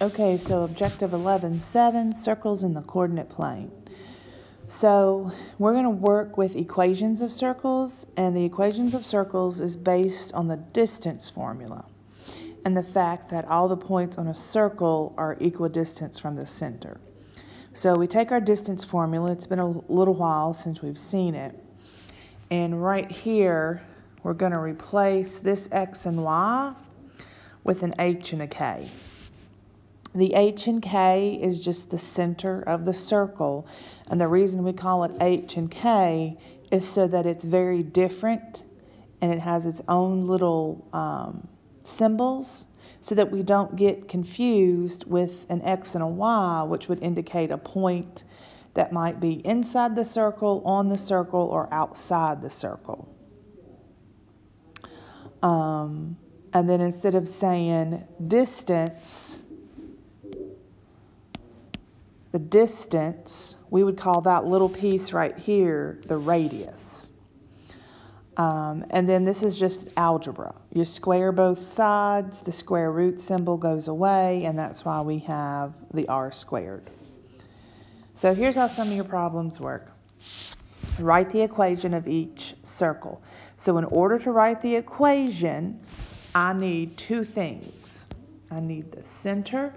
Okay, so objective 11.7, circles in the coordinate plane. So we're going to work with equations of circles, and the equations of circles is based on the distance formula and the fact that all the points on a circle are equidistant from the center. So we take our distance formula. It's been a little while since we've seen it. And right here, we're going to replace this x and y with an h and a k. The h and k is just the center of the circle, and the reason we call it h and k is so that it's very different and it has its own little symbols, so that we don't get confused with an x and a y, which would indicate a point that might be inside the circle, on the circle, or outside the circle. And then instead of saying distance, the distance, we would call that little piece right here the radius. And then this is just algebra. You square both sides, the square root symbol goes away, and that's why we have the r squared. So here's how some of your problems work. Write the equation of each circle. So in order to write the equation, I need two things. I need the center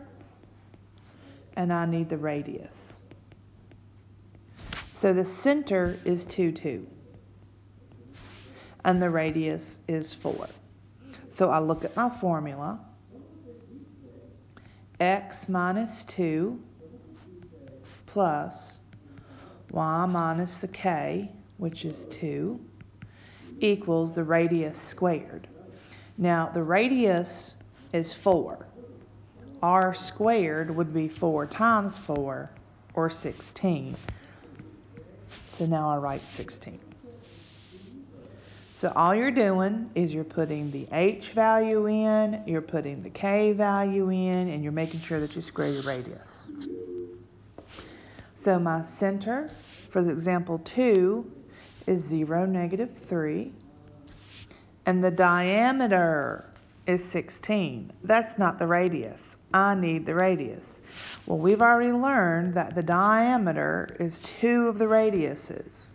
and I need the radius. So the center is 2, 2. And the radius is 4. So I look at my formula. X minus 2 plus y minus the k, which is 2, equals the radius squared. Now the radius is 4. R squared would be 4 times 4, or 16. So now I write 16. So all you're doing is you're putting the h value in, you're putting the k value in, and you're making sure that you square your radius. So my center for the example 2 is 0, negative 3. And the diameter is 16. That's not the radius. I need the radius. Well, we've already learned that the diameter is 2 of the radiuses.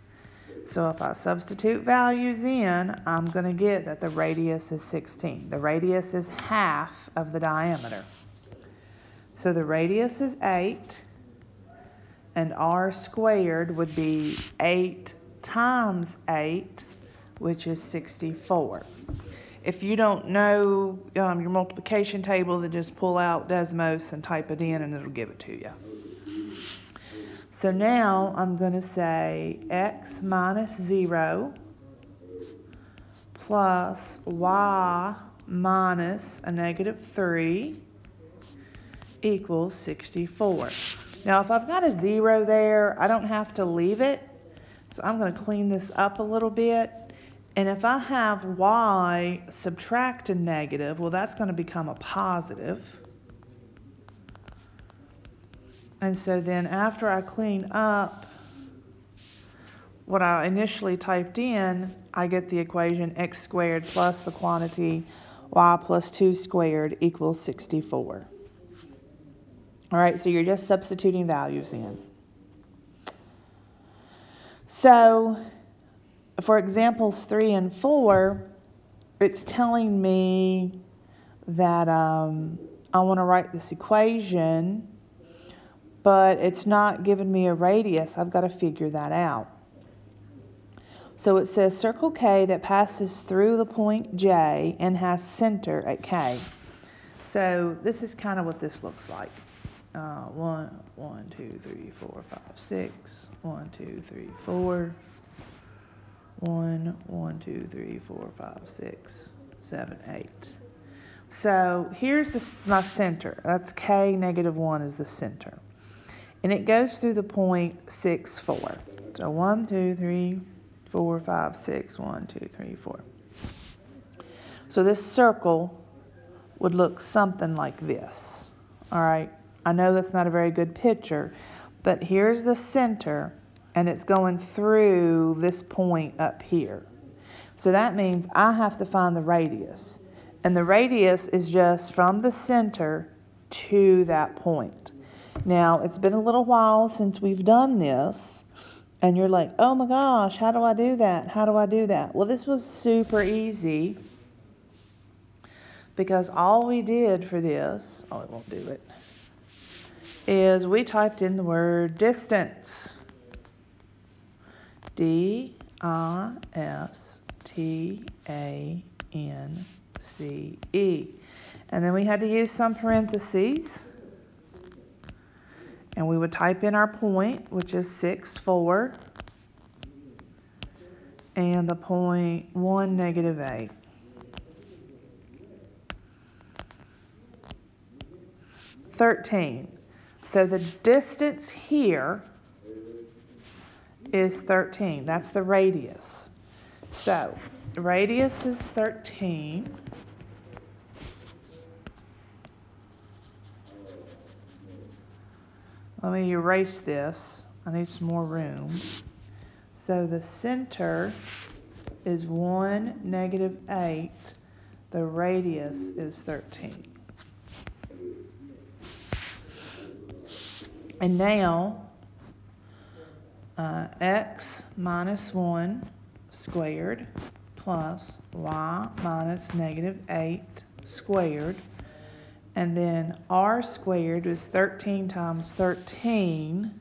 So if I substitute values in, I'm going to get that the radius is 16. The radius is half of the diameter. So the radius is 8, and r squared would be 8 times 8, which is 64. If you don't know your multiplication table, then just pull out Desmos and type it in and it'll give it to you. So now I'm going to say x minus 0 plus y minus a negative 3 equals 64. Now if I've got a 0 there, I don't have to leave it. So I'm going to clean this up a little bit. And if I have y subtract a negative, well, that's going to become a positive. And so then after I clean up what I initially typed in, I get the equation x squared plus the quantity y plus 2 squared equals 64. All right, so you're just substituting values in. So for examples 3 and 4, it's telling me that I want to write this equation, but it's not giving me a radius. I've got to figure that out. So it says circle K that passes through the point J and has center at K. So this is kind of what this looks like. 1, 2, 3, 4, 5, 6. 1, 2, 3, 4. 1, 1, 2, 3, 4, 5, 6, 7, 8. So here's my center. That's K, negative 1 is the center. And it goes through the point 6, 4. So 1, 2, 3, 4, 5, 6, 1, 2, 3, 4. So this circle would look something like this. All right. I know that's not a very good picture, but here's the center, and it's going through this point up here. So that means I have to find the radius. And the radius is just from the center to that point. Now, it's been a little while since we've done this, and you're like, oh my gosh, how do I do that? How do I do that? Well, this was super easy because all we did for this, oh, it won't do it, is we typed in the word distance. D-I-S-T-A-N-C-E. And then we had to use some parentheses. And we would type in our point, which is 6, 4. And the point 1, negative 8. So the distance here is 13. That's the radius. So the radius is 13. Let me erase this. I need some more room. So the center is 1, negative 8. The radius is 13. And now, x minus 1 squared plus y minus negative 8 squared. And then r squared is 13 times 13.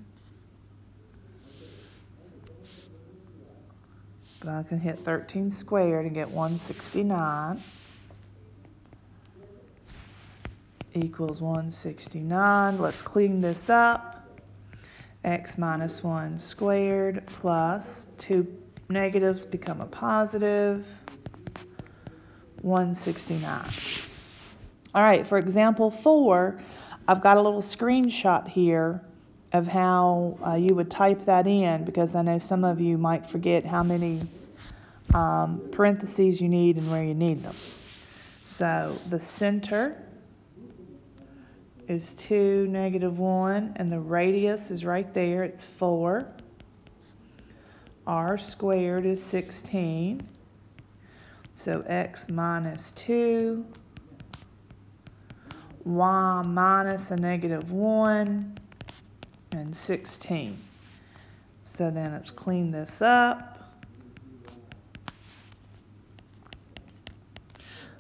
But I can hit 13 squared and get 169. Equals 169. Let's clean this up. X minus 1 squared plus 2 negatives become a positive. 169. All right, for example 4, I've got a little screenshot here of how you would type that in, because I know some of you might forget how many parentheses you need and where you need them. So the center is 2, negative 1, and the radius is right there. It's 4. R squared is 16. So x minus 2. Y minus a negative 1. And 16. So then let's clean this up.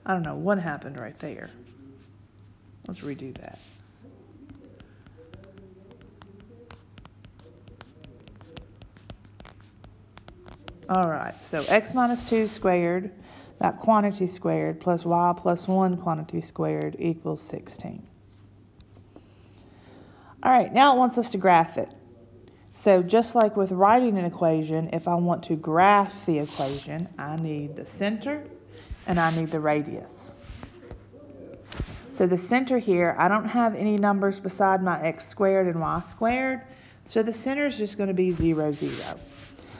I don't know what happened right there. Let's redo that. All right, so x minus 2 squared, that quantity squared, plus y plus 1 quantity squared equals 16. All right, now it wants us to graph it. So just like with writing an equation, if I want to graph the equation, I need the center and I need the radius. So the center here, I don't have any numbers beside my x squared and y squared, so the center is just going to be 0, 0.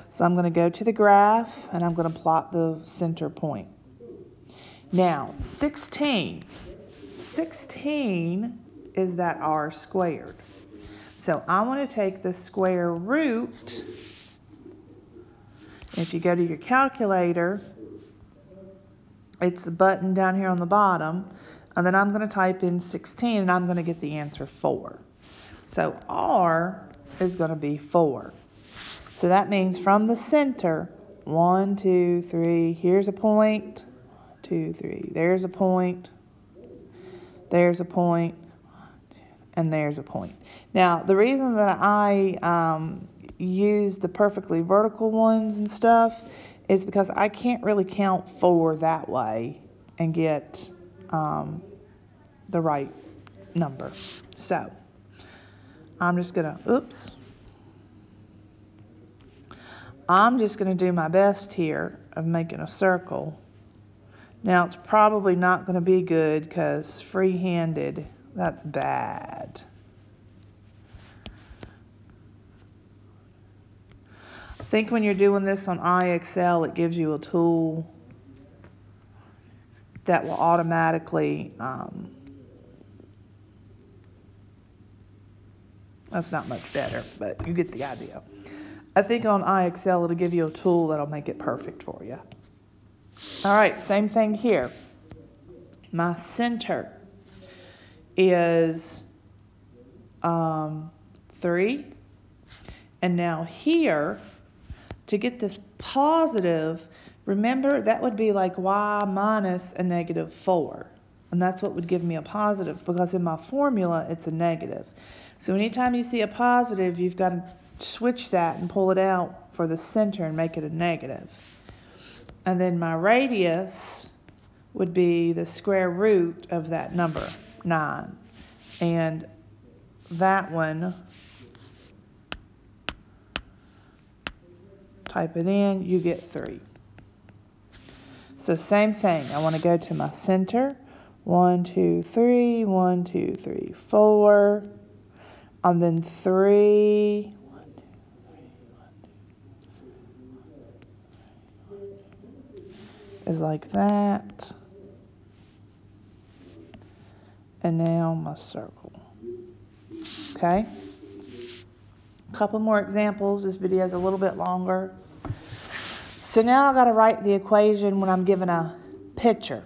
So I'm going to go to the graph and I'm going to plot the center point. Now, 16 is that r squared. So I want to take the square root. If you go to your calculator, it's the button down here on the bottom, and then I'm going to type in 16 and I'm going to get the answer 4. So r is going to be 4. So that means from the center, 1, 2, 3, here's a point, 2, 3, there's a point, there's a point, and there's a point. Now, the reason that I use the perfectly vertical ones and stuff is because I can't really count 4 that way and get the right number. So, I'm just going to, I'm just going to do my best here of making a circle. Now, it's probably not going to be good because free-handed, that's bad. I think when you're doing this on IXL, it gives you a tool that will automatically, that's not much better, but you get the idea. I think on IXL, it'll give you a tool that'll make it perfect for you. All right, same thing here. My center is 3. And now here, to get this positive, remember that would be like y minus a negative 4. And that's what would give me a positive, because in my formula it's a negative. So anytime you see a positive, you've got to switch that and pull it out for the center and make it a negative. And then my radius would be the square root of that number, 9. And that one, type it in, you get 3. So same thing, I want to go to my center. 1, 2, 3, 1, 2, 3, 4. And then 3. Is like that. And now my circle. Okay? A couple more examples. This video is a little bit longer. So now I got to write the equation when I'm given a picture.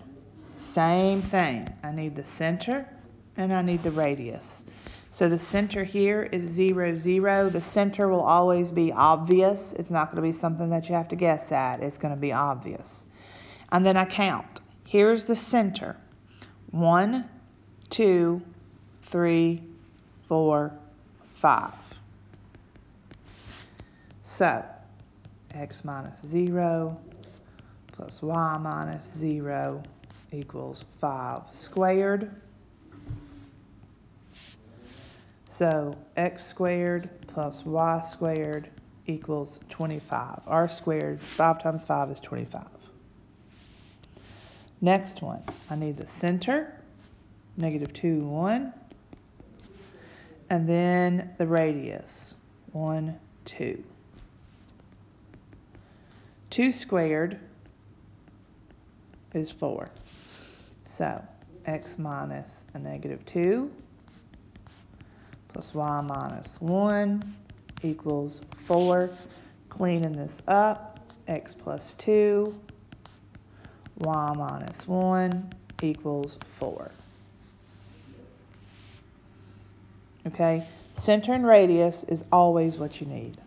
Same thing. I need the center and I need the radius. So the center here is 0, 0. The center will always be obvious. It's not going to be something that you have to guess at. It's going to be obvious. And then I count. Here's the center. 1, 2, 3, 4, 5. So, x minus 0 plus y minus 0 equals 5 squared. So, x squared plus y squared equals 25. R squared, 5 times 5 is 25. Next one, I need the center, negative 2, 1. And then the radius, 1, 2. 2 squared is 4. So, x minus a negative 2 plus y minus 1 equals 4. Cleaning this up, x plus 2, y minus 1 equals 4. Okay, center and radius is always what you need.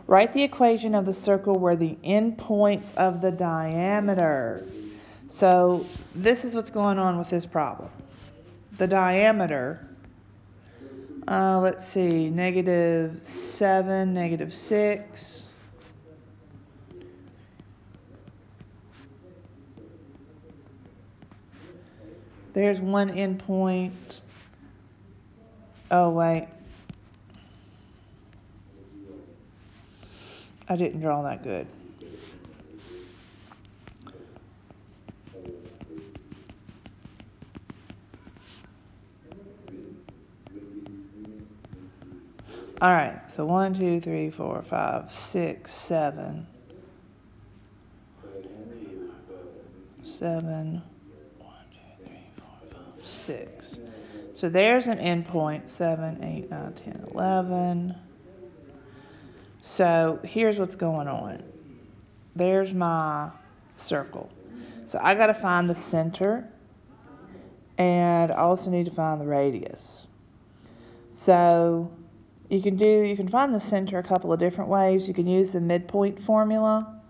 Write the equation of the circle where the endpoints of the diameter. So this is what's going on with this problem. The diameter, let's see, negative 7, negative 6. There's one endpoint. Oh, wait. I didn't draw that good. All right, so 1, 2, 3, 4, 5, 6, 7. 7. 6. So there's an endpoint, 7, 8, 9, 10, 11. So here's what's going on. There's my circle. So I got to find the center, and I also need to find the radius. So you can find the center a couple of different ways. You can use the midpoint formula,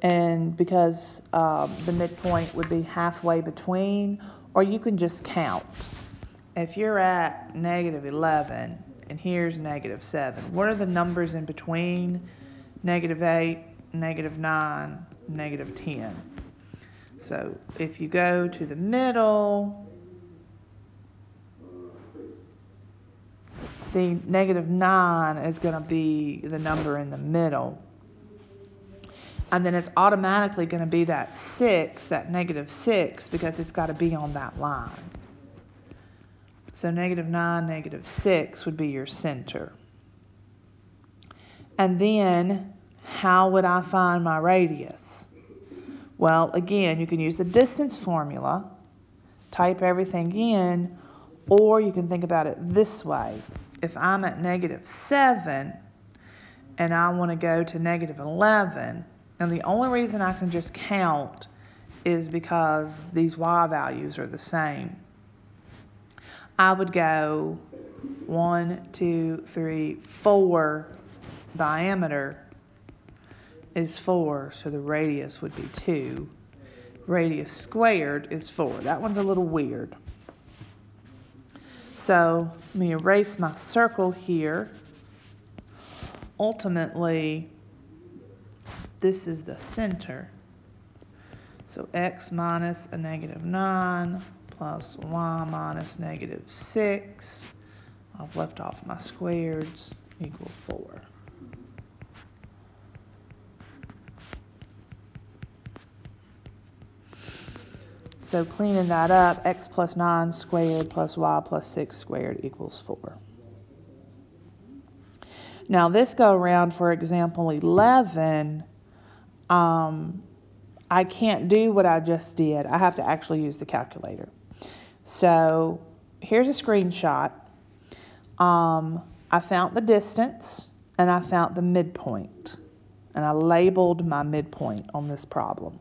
and because the midpoint would be halfway between, or you can just count. If you're at negative 11 and here's negative 7, what are the numbers in between negative 8, negative 9, negative 10? So if you go to the middle, see, negative 9 is going to be the number in the middle. And then it's automatically going to be that 6, that negative 6, because it's got to be on that line. So negative 9, negative 6 would be your center. And then, how would I find my radius? Well, again, you can use the distance formula, type everything in, or you can think about it this way. If I'm at negative 7 and I want to go to negative 11, and the only reason I can just count is because these y values are the same. I would go 1, 2, 3, 4. Diameter is 4, so the radius would be 2. Radius squared is 4. That one's a little weird. So let me erase my circle here. Ultimately, this is the center. So x minus a negative 9 plus y minus negative 6. I've left off my squareds equal 4. So cleaning that up, x plus 9 squared plus y plus 6 squared equals 4. Now this go around for example 11, I can't do what I just did. I have to actually use the calculator. So here's a screenshot. I found the distance and I found the midpoint. And I labeled my midpoint on this problem.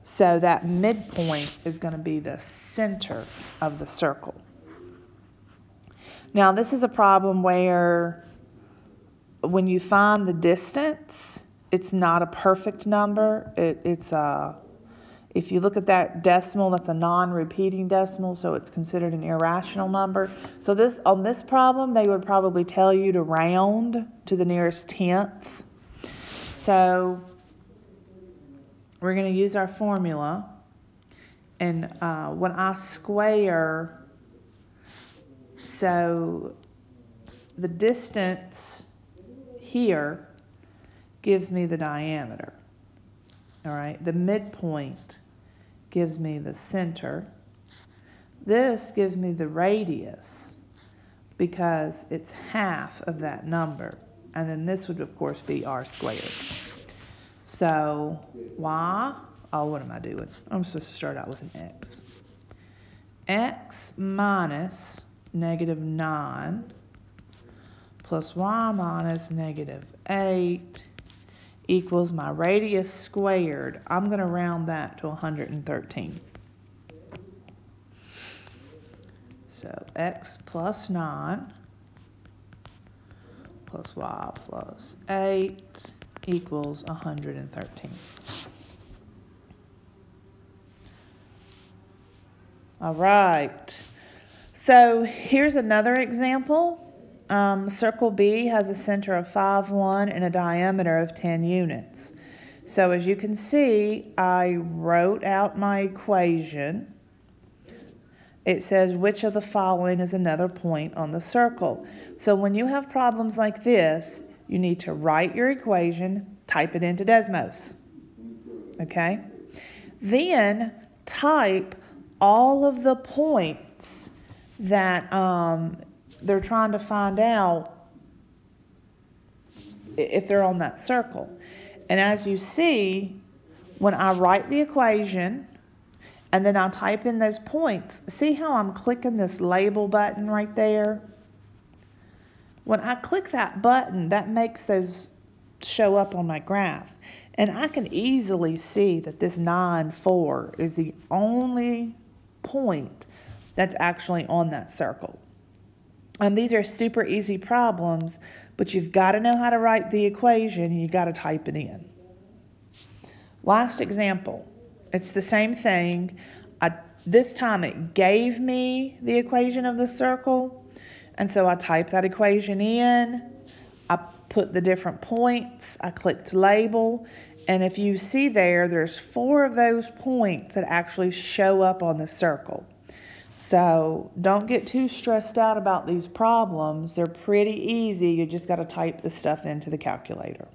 So that midpoint is going to be the center of the circle. Now this is a problem where when you find the distance, it's not a perfect number. If you look at that decimal, that's a non-repeating decimal, so it's considered an irrational number. So on this problem, they would probably tell you to round to the nearest tenth. So we're going to use our formula, and when I square, so the distance here gives me the diameter. All right, the midpoint gives me the center. This gives me the radius because it's half of that number. And then this would, of course, be r squared. So y, oh, what am I doing? I'm supposed to start out with an x. X minus negative 9 plus y minus negative 8 equals my radius squared. I'm going to round that to 113. So x plus 9 plus y plus 8 equals 113. All right. So here's another example. Circle B has a center of 5, 1 and a diameter of 10 units. So as you can see, I wrote out my equation. It says which of the following is another point on the circle. So when you have problems like this, you need to write your equation, type it into Desmos. Okay? Then type all of the points that they're trying to find out if they're on that circle. And as you see, when I write the equation and then I type in those points, see how I'm clicking this label button right there? When I click that button, that makes those show up on my graph. And I can easily see that this 9, 4 is the only point that's actually on that circle. These are super easy problems, but you've got to know how to write the equation and you've got to type it in. Last example, it's the same thing. This time it gave me the equation of the circle, and so I typed that equation in. I put the different points, I clicked label, and if you see there's 4 of those points that actually show up on the circle. So don't get too stressed out about these problems. They're pretty easy. You just got to type the stuff into the calculator.